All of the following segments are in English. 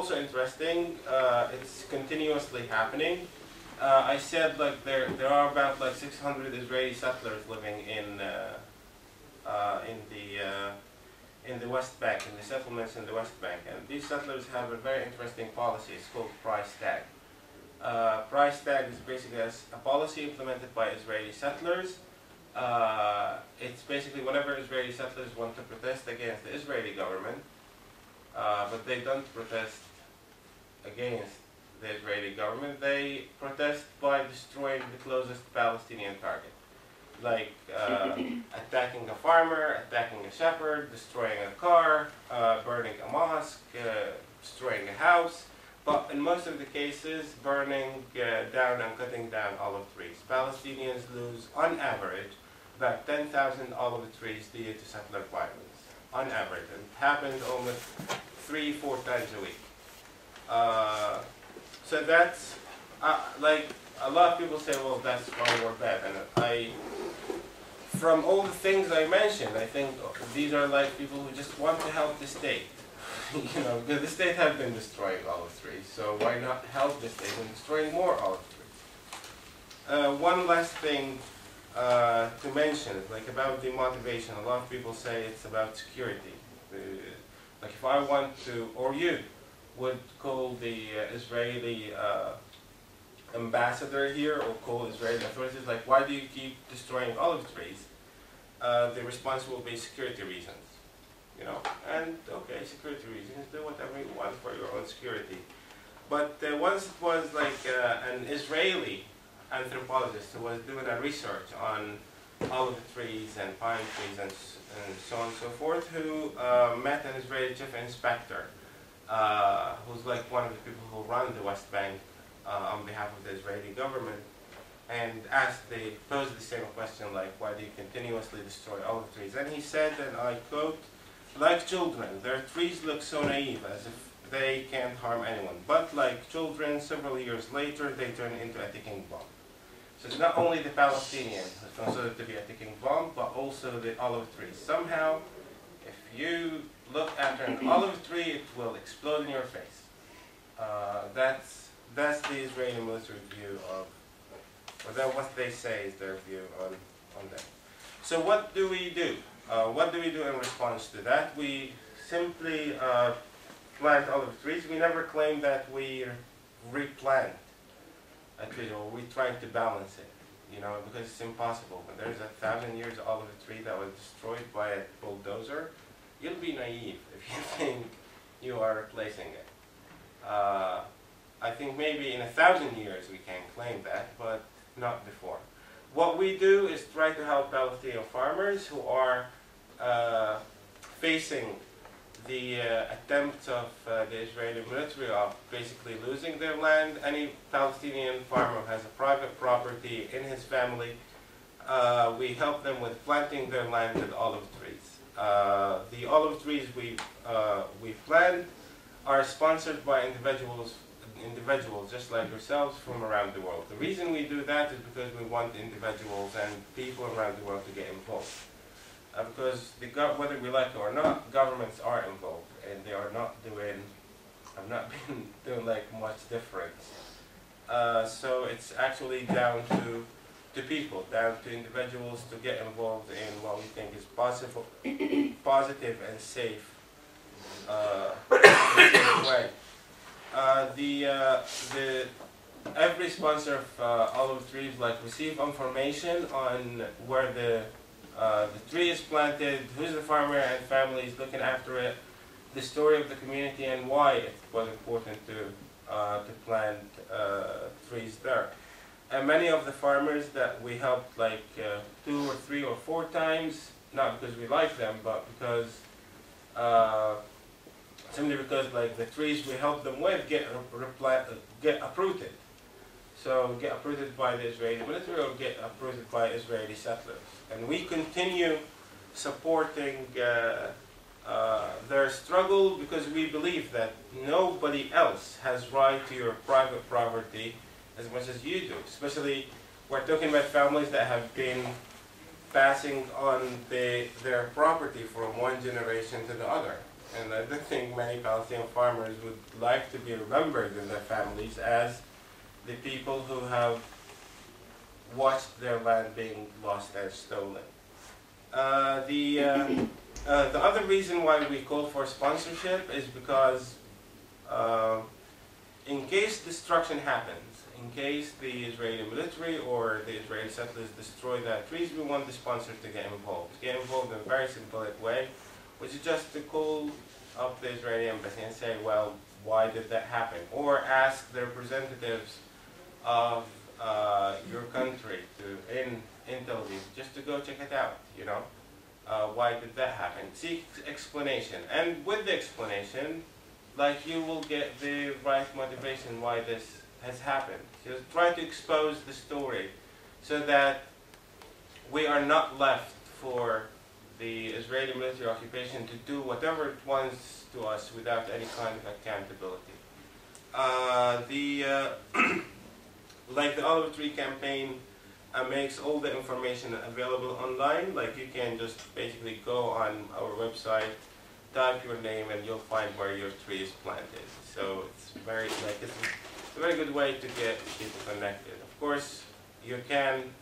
also interesting. It's continuously happening. I said like there are about like 600 Israeli settlers living in the West Bank, in the settlements in the West Bank, and these settlers have a very interesting policy. It's called price tag. Price tag is basically a policy implemented by Israeli settlers. It's basically whenever Israeli settlers want to protest against the Israeli government, but they don't protest against the Israeli government, they protest by destroying the closest Palestinian target. Like attacking a farmer, attacking a shepherd, destroying a car, burning a mosque, destroying a house, but in most of the cases, burning down and cutting down olive trees. Palestinians lose, on average, about 10,000 olive trees due to settler violence, on average, and it happens almost 3-4 times a week. So that's, like, a lot of people say, well, that's fine or bad, and from all the things I mentioned, I think these are like people who just want to help the state. You know, because the state has been destroying olive trees, so why not help the state in destroying more olive trees? One last thing to mention, like about the motivation. A lot of people say it's about security. Like if I want to, or you would call the Israeli ambassador here, or call Israeli authorities, like, why do you keep destroying olive trees? The response will be security reasons. You know, and okay, security reasons, do whatever you want for your own security. But once it was like an Israeli anthropologist who was doing a research on olive trees and pine trees and so on and so forth, who met an Israeli chief inspector, who's like one of the people who run the West Bank on behalf of the Israeli government, and posed the same question, like, why do you continuously destroy olive trees? And he said, and I quote, "Like children, their trees look so naive, as if they can't harm anyone. But like children, several years later, they turn into a ticking bomb." So it's not only the Palestinians who's considered to be a ticking bomb, but also the olive trees. Somehow, if you look after an olive tree, it will explode in your face. That's the Israeli military view of, or that what they say is their view on that. So what do we do? What do we do in response to that? We simply plant olive trees. We never claim that we replant a tree, or we're trying to balance it, you know, because it's impossible. When there's 1,000 years olive tree that was destroyed by a bulldozer, you'll be naive if you think you are replacing it. I think maybe in 1,000 years we can claim that, but not before. What we do is try to help Palestinian farmers who are facing the attempts of the Israeli military of basically losing their land. Any Palestinian farmer who has a private property in his family, we help them with planting their land with olive trees. The olive trees we plant are sponsored by individuals just like yourselves from around the world. The reason we do that is because we want individuals and people around the world to get involved. Because whether we like it or not, governments are involved, and they are not doing, have not been doing like much difference. So it's actually down to people, down to individuals to get involved in what we think is positive and safe way. Every sponsor of olive trees receive information on where the tree is planted, who's the farmer and family is looking after it, the story of the community, and why it was important to plant trees there. And many of the farmers that we helped 2 or 3 or 4 times, not because we like them, but because simply because the trees we help them with get uprooted. So get uprooted by the Israeli military or get uprooted by Israeli settlers. And we continue supporting their struggle because we believe that nobody else has right to your private property as much as you do. Especially, we're talking about families that have been passing on their property from one generation to the other. And I don't think many Palestinian farmers would like to be remembered in their families as the people who have watched their land being lost and stolen. The other reason why we call for sponsorship is because in case destruction happens, in case the Israeli military or the Israeli settlers destroy the trees, we want the sponsors to get involved. Get involved in a very symbolic way, which is just to call up the Israeli embassy and say, well, why did that happen? Or ask the representatives of your country in Tel Aviv just to go check it out, you know. Why did that happen? Seek explanation. And with the explanation, like, you will get the right motivation why this has happened. Just try to expose the story so that we are not left for the Israeli military occupation to do whatever it wants to us without any kind of accountability. Like the Olive Tree campaign makes all the information available online. Like, you can just basically go on our website, type your name, and you'll find where your tree is planted. So it's very, like, it's a very good way to get people connected. Of course, you can,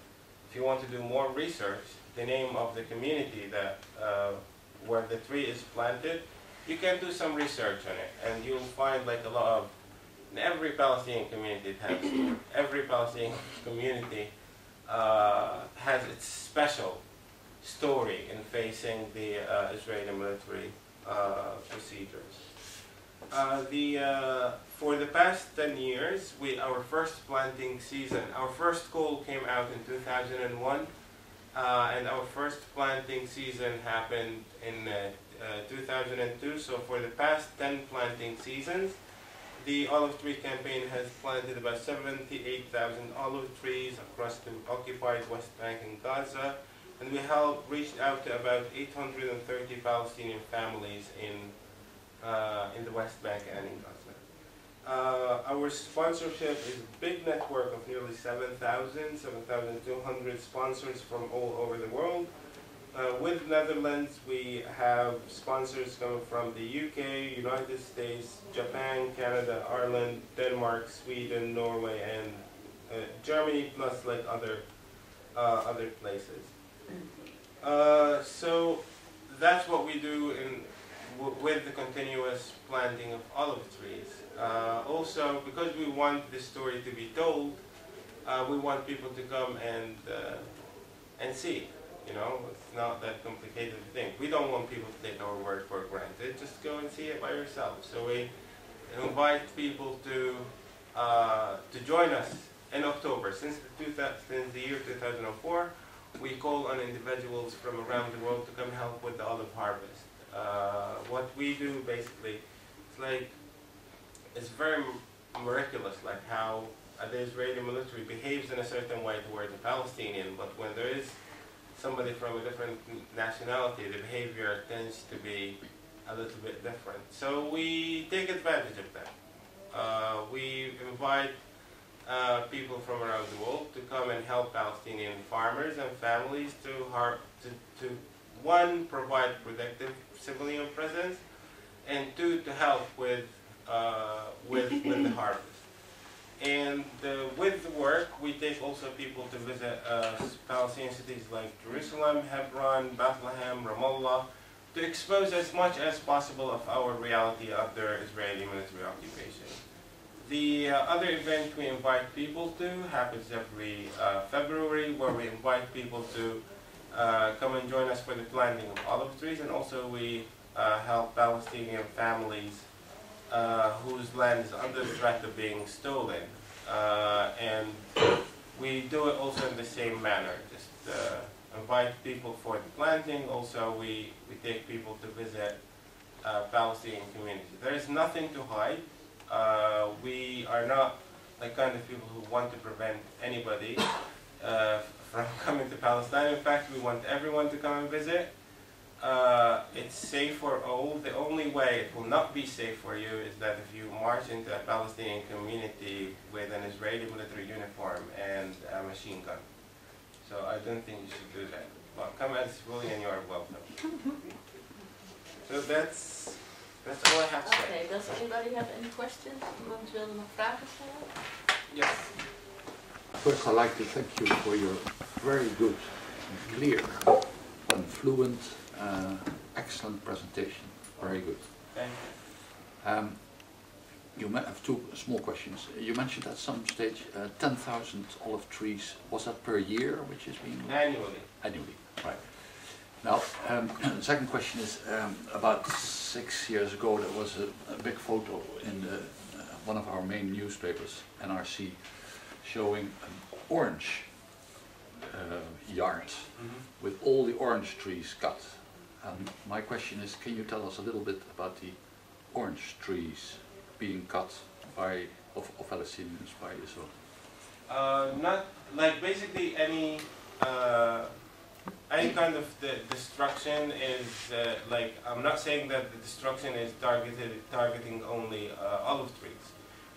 if you want to do more research, the name of the community that where the tree is planted, you can do some research on it, and you'll find like a lot of, in every Palestinian community has, every Palestinian community has its special story in facing the Israeli military procedures. For the past 10 years, our first planting season, our first call came out in 2001, and our first planting season happened in 2002. So for the past 10 planting seasons, the Olive Tree campaign has planted about 78,000 olive trees across the occupied West Bank and Gaza, and we reached out to about 830 Palestinian families in the West Bank and in Gaza. Our sponsorship is a big network of nearly 7,200 sponsors from all over the world. With Netherlands, we have sponsors coming from the UK, United States, Japan, Canada, Ireland, Denmark, Sweden, Norway, and Germany, plus like other places. So that's what we do with the continuous planting of olive trees. Also, because we want this story to be told, we want people to come and see. You know, it's not that complicated a thing. We don't want people to take our word for granted. Just go and see it by yourself. So we invite people to join us in October. Since the year 2004, we call on individuals from around the world to come help with the olive harvest. What we do basically, it's very miraculous, like how the Israeli military behaves in a certain way towards the Palestinian, but when there is somebody from a different nationality, the behavior tends to be a little bit different. So we take advantage of that. We invite people from around the world to come and help Palestinian farmers and families to one, provide protective civilian presence, and two, to help with the harvest. And with the work, we take also people to visit Palestinian cities like Jerusalem, Hebron, Bethlehem, Ramallah, to expose as much as possible of our reality under Israeli military occupation. The other event we invite people to happens every February, where we invite people to come and join us for the planting of olive trees, and also we help Palestinian families whose land is under the threat of being stolen. And we do it also in the same manner, just invite people for the planting. Also, we take people to visit Palestinian communities. There is nothing to hide. We are not the kind of people who want to prevent anybody from coming to Palestine. In fact, we want everyone to come and visit. It's safe for all. The only way it will not be safe for you is that if you march into a Palestinian community with an Israeli military uniform and a machine gun. So I don't think you should do that. But come as a civilian, you are welcome. So that's That's all I have to say. Okay, does anybody have any questions? Iemand wilde nog vragen stellen? Yes. First, I'd like to thank you for your very good and clear and fluent, excellent presentation. Very good. Thank you. You have two small questions. You mentioned at some stage 10,000 olive trees. Was that per year, which is being Annually. annually? Right. Now, the second question is about 6 years ago there was a big photo in one of our main newspapers, NRC, showing an orange yard with all the orange trees cut. And my question is, can you tell us a little bit about the orange trees being cut by of Palestinians by Israel? Not like basically any kind of the destruction is like, I'm not saying that the destruction is targeting only olive trees.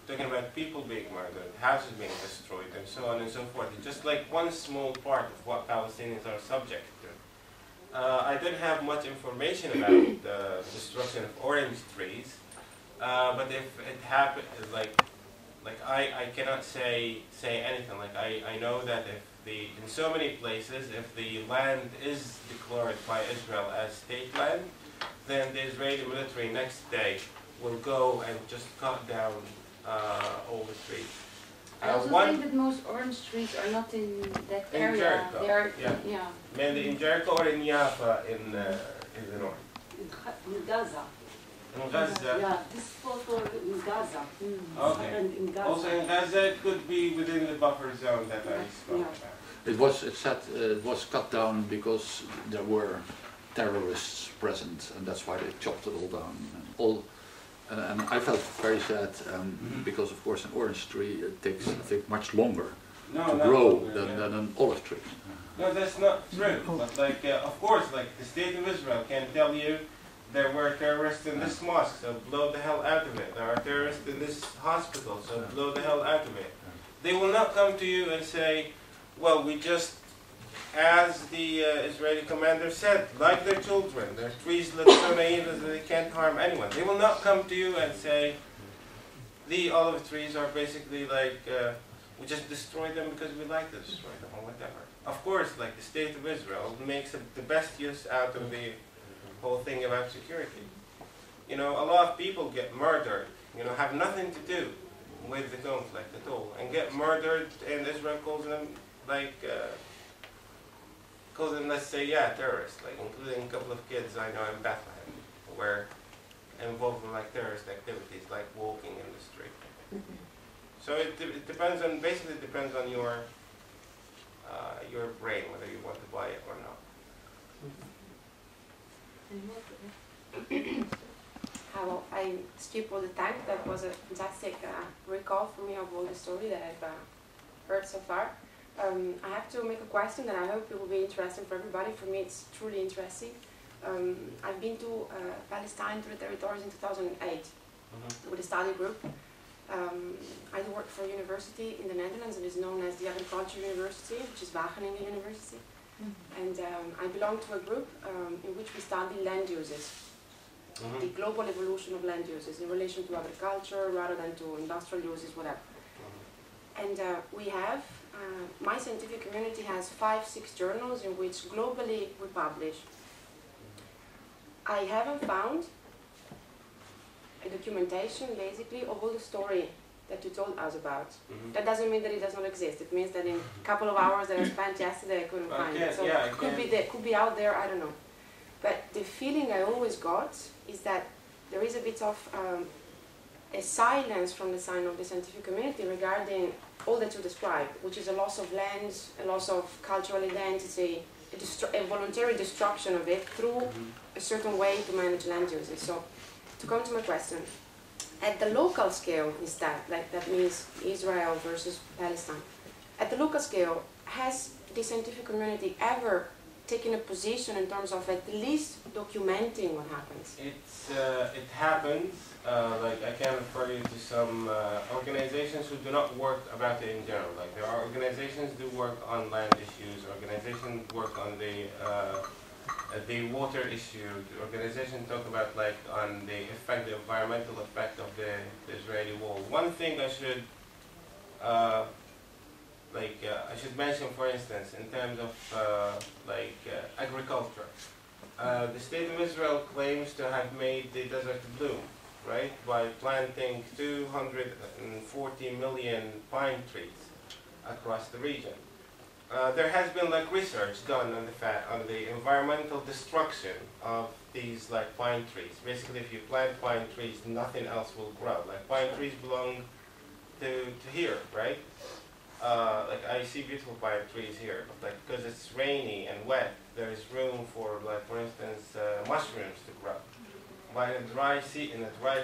I'm talking about people being murdered, houses being destroyed, and so on and so forth. It's just like one small part of what Palestinians are subject to. I don't have much information about the destruction of orange trees, but if it happens, like I cannot say anything. Like I know that if in so many places, if the land is declared by Israel as state land, then the Israeli military next day will go and just cut down all the trees. I also think that most orange trees are not in that area. Jericho, they are, yeah. Mainly in Jericho or in Jaffa in the north. In Gaza. In Gaza? Yeah, this photo in Gaza. Okay. In Gaza. Also in Gaza, it could be within the buffer zone that I spoke about. It said it was cut down because there were terrorists present, and that's why they chopped it all down. And I felt very sad because, of course, an orange tree takes, I think, much longer to grow than an olive tree. No, that's not true. But like, of course, like the state of Israel can tell you there were terrorists in this mosque, so blow the hell out of it. There are terrorists in this hospital, so blow the hell out of it. They will not come to you and say, well, we just, as the Israeli commander said, like their children, their trees look so naive that they can't harm anyone. They will not come to you and say, the olive trees are basically like, we just destroy them because we like to destroy them or whatever. Of course, like the state of Israel makes the best use out of the whole thing about security. You know, a lot of people get murdered, you know, have nothing to do with the conflict at all, and get murdered, and Israel calls them like, let's say, yeah, terrorists, like including a couple of kids I know in Bethlehem who were involved in like terrorist activities, like walking in the street. So it depends on, basically depends on your brain, whether you want to buy it or not. Well, I skip all the time. That was a fantastic recall for me of all the story that I've heard so far. I have to make a question that I hope it will be interesting for everybody. For me, it's truly interesting. I've been to Palestine, to the territories in 2008 with a study group. I work for a university in the Netherlands that is known as the Agriculture University, which is Baha Hilo University. And I belong to a group in which we study land uses, the global evolution of land uses in relation to agriculture rather than to industrial uses, whatever. And we have, my scientific community has 5-6 journals in which globally we publish. I haven't found a documentation, basically, of all the story that you told us about. That doesn't mean that it does not exist. It means that in a couple of hours that I spent yesterday, I couldn't find it. So it could be out there, I don't know. But the feeling I always got is that there is a bit of a silence from the side of the scientific community regarding all that you described, which is a loss of land, a loss of cultural identity, a voluntary destruction of it through a certain way to manage land uses. So, to come to my question, at the local scale instead, like that means Israel versus Palestine, at the local scale, has the scientific community ever taken a position in terms of at least documenting what happens? It happens. Like I can refer you to some organizations who do not work about it in general. Like there are organizations who work on land issues, organizations work on the the water issue, the organization talk about like on the effect, the environmental effect of the Israeli wall. One thing I should I should mention, for instance, in terms of agriculture. The state of Israel claims to have made the desert bloom, right, by planting 240 million pine trees across the region. There has been like research done on the environmental destruction of these like pine trees. Basically, if you plant pine trees, nothing else will grow. Like pine trees belong to here, right? Like I see beautiful pine trees here, but like because it's rainy and wet, there is room for like, for instance, mushrooms to grow. But in a dry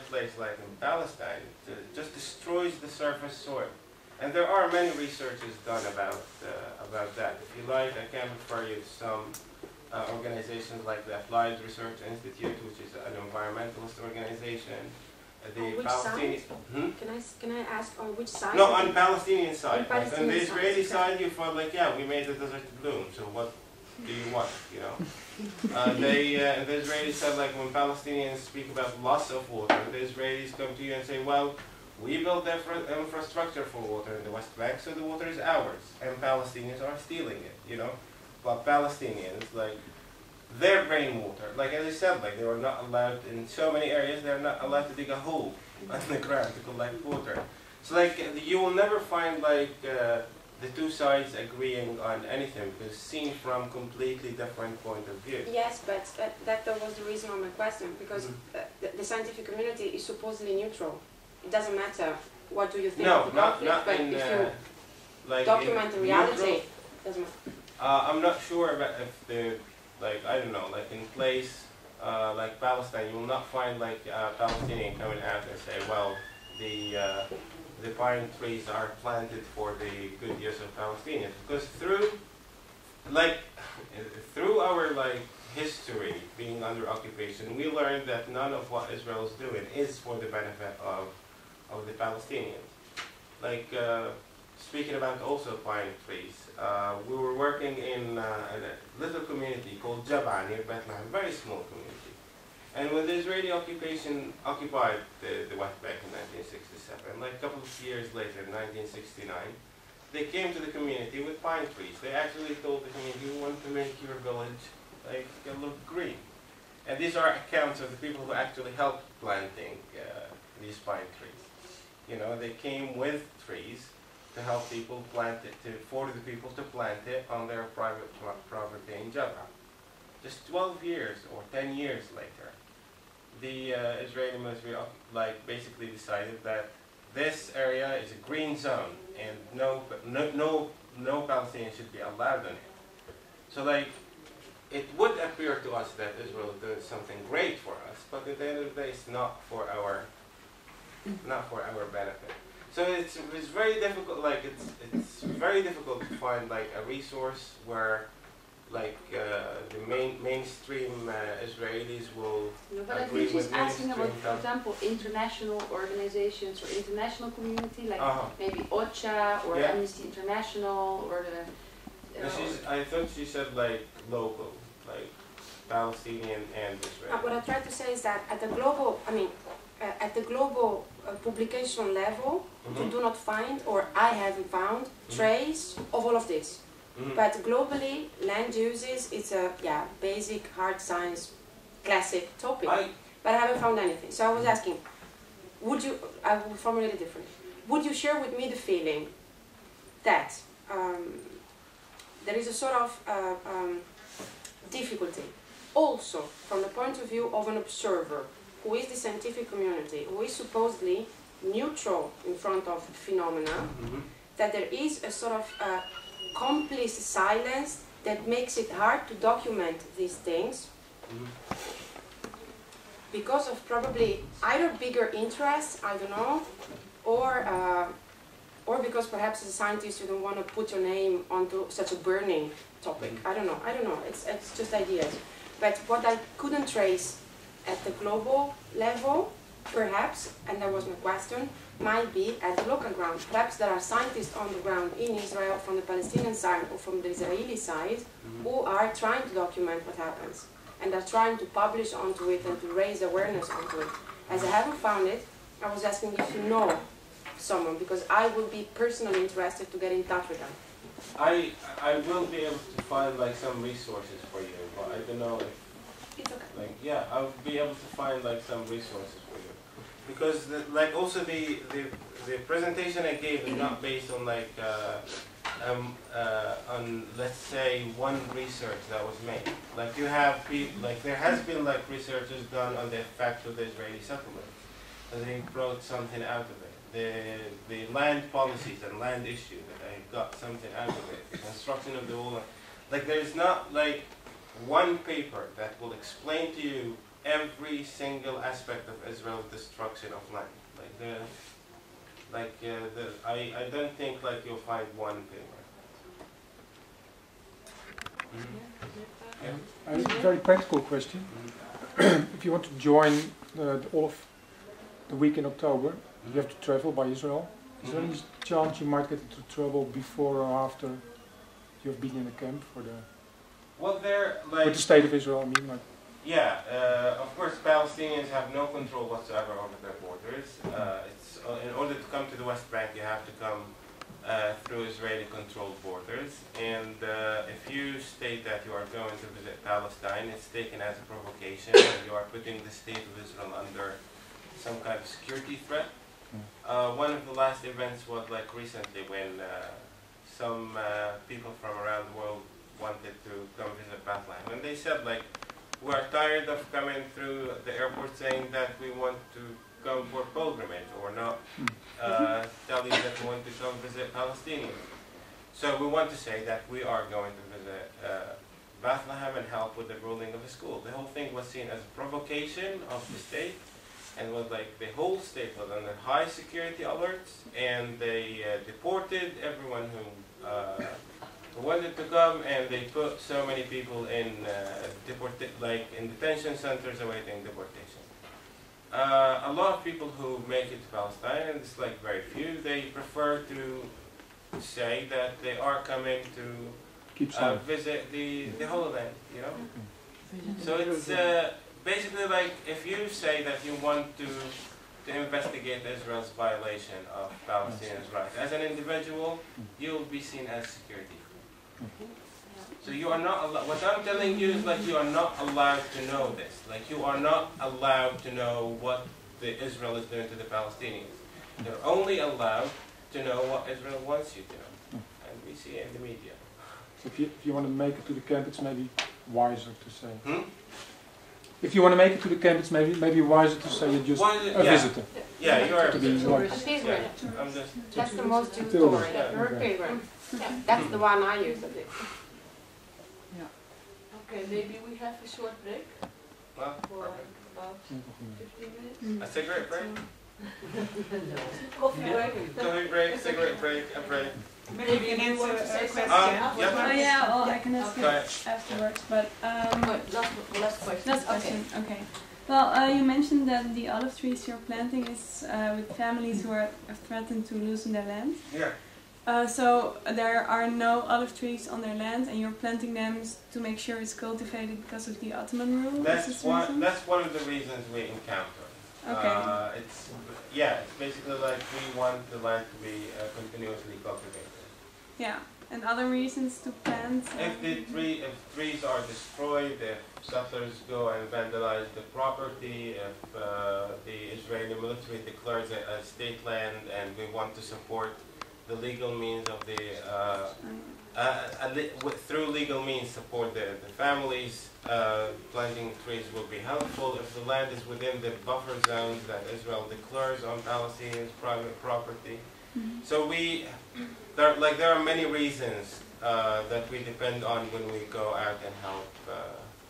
place like in Palestine, it just destroys the surface soil. And there are many researches done about that. If you like, I can refer you to some organizations like the Applied Research Institute, which is an environmentalist organization. The on which Palestinian. side? Can I ask on which side? No, on Palestinian side. On Palestinian the Israeli side, side, you felt like, yeah, we made the desert bloom. So what do you want? You know. The Israelis said, like, when Palestinians speak about loss of water, the Israelis come to you and say, well, we built infrastructure for water in the West Bank, so the water is ours, and Palestinians are stealing it. You know. But Palestinians, like, their rainwater, like as I said, like they were not allowed in so many areas. They're not allowed to dig a hole on the ground to collect water. So like you will never find like the two sides agreeing on anything because seen from completely different point of view. Yes, but that was the reason of my question, because the scientific community is supposedly neutral. It doesn't matter what do you think of the conflict, but if you like document the reality, it doesn't matter. I'm not sure about if the like I don't know, like in place like Palestine, you will not find like Palestinian coming out and say, well, the pine trees are planted for the good use of Palestinians, because through our like history being under occupation, we learned that none of what Israel is doing is for the benefit of the Palestinians. Like speaking about also pine trees, we were working in a little community called Jab'a near Bethlehem, very small community. And when the Israeli occupation occupied the West Bank in 1967, like a couple of years later, in 1969, they came to the community with pine trees. They actually told the community, we want to make your village like look green. And these are accounts of the people who actually helped planting these pine trees. You know, they came with trees to help people plant it, to force the people to plant it on their private property in Jab'a. Just 12 years or 10 years later, the Israeli military like basically decided that this area is a green zone and no Palestinians should be allowed in it. So like, it would appear to us that Israel is doing something great for us, but at the end of the day, it's not for our benefit. So it's very difficult. Like it's very difficult to find like a resource where like the mainstream Israelis will No, but I agree think she's with asking about, mainstream for example, international organizations or international community, like maybe OCHA or Yeah. Amnesty International or the. No, I thought she said like local, like Palestinian and Israeli. What I try to say is that at the global publication level, you do not find, or I haven't found, trace of all of this. But globally, land uses, it's a basic hard science classic topic. But I haven't found anything. So I was asking, I will formulate it differently. Would you share with me the feeling that there is a sort of difficulty also from the point of view of an observer who is the scientific community, who is supposedly neutral in front of phenomena, that there is a sort of complice silence that makes it hard to document these things because of probably either bigger interests, I don't know, or because perhaps as a scientist you don't want to put your name onto such a burning topic. I don't know, it's just ideas. But what I couldn't trace at the global level, perhaps, and that was my question, might be at the local ground. Perhaps there are scientists on the ground in Israel from the Palestinian side or from the Israeli side who are trying to document what happens. and they're trying to publish onto it and to raise awareness onto it. As I haven't found it, I was asking if you know someone, because I would be personally interested to get in touch with them. I will be able to find like some resources for you, but I don't know if It's okay. like yeah, I'll be able to find like some resources for you, because like also the presentation I gave is not based on like on let's say one research that was made. Like you have like there has been like researches done on the effect of the Israeli settlement, and they brought something out of it. The land policies and land issue that I got something out of it. The construction of the wall. Like there's not like one paper that will explain to you every single aspect of Israel's destruction of land. I don't think like you'll find one paper. I have a very practical question. If you want to join all of the week in October, you have to travel by Israel. Is there any chance you might get to travel before or after you've been in the camp for the? Well, they're like with the state of Israel, I mean, like. Yeah, of course, Palestinians have no control whatsoever over their borders. In order to come to the West Bank, you have to come through Israeli-controlled borders. And if you state that you are going to visit Palestine, it's taken as a provocation, and you are putting the state of Israel under some kind of security threat. One of the last events was like recently when some people from around the world wanted to come visit Bethlehem, and they said like, we are tired of coming through the airport saying that we want to come for pilgrimage, or not tell you that we want to come visit Palestinians. So we want to say that we are going to visit Bethlehem and help with the ruling of the school. The whole thing was seen as a provocation of the state, and was like the whole state was under high security alerts, and they deported everyone who wanted to come, and they put so many people in in detention centers awaiting deportation. A lot of people who make it to Palestine, and it's like very few, they prefer to say that they are coming to visit the Holy Land, you know? So it's basically like if you say that you want to investigate Israel's violation of Palestinians' rights as an individual, you'll be seen as security. So you are not allowed, what I'm telling you is like you are not allowed to know this. Like you are not allowed to know what Israel is doing to the Palestinians. You're only allowed to know what Israel wants you to know. And we see it in the media. So if you want to make it to the camp, it's maybe wiser to say. If you want to make it to the camp, it's maybe wiser to say you're just a visitor. Yeah, you are a visitor. That's the most used word. You're a pilgrim. Yeah, that's the one I use, I think. Okay, maybe we have a short break Well, for about 15 minutes. a cigarette break? Coffee break. Coffee break, cigarette break, a break. Maybe you can answer a question. Yeah. Oh yeah, well I can ask Okay. it afterwards, but Last question. last question, okay. Well, you mentioned that the olive trees you're planting is with families who are threatened to losing their land. Yeah. So there are no olive trees on their land, and you're planting them to make sure it's cultivated because of the Ottoman rule. That's one of the reasons we encounter. Okay. It's basically like we want the land to be continuously cultivated. Yeah, and other reasons to plant. If trees are destroyed, if settlers go and vandalize the property, if the Israeli military declares it as state land, and we want to support the legal means of the through legal means support the families, planting trees will be helpful. If the land is within the buffer zones that Israel declares on Palestinians' private property. So there are many reasons that we depend on when we go out and help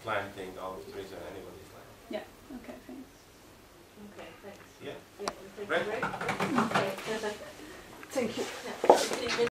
planting olive trees on anybody's land. Yeah, okay, thanks. Okay, thanks. Yeah. Yeah, we'll take Break. a break. Okay. Thank you. Yeah, 15 minutes.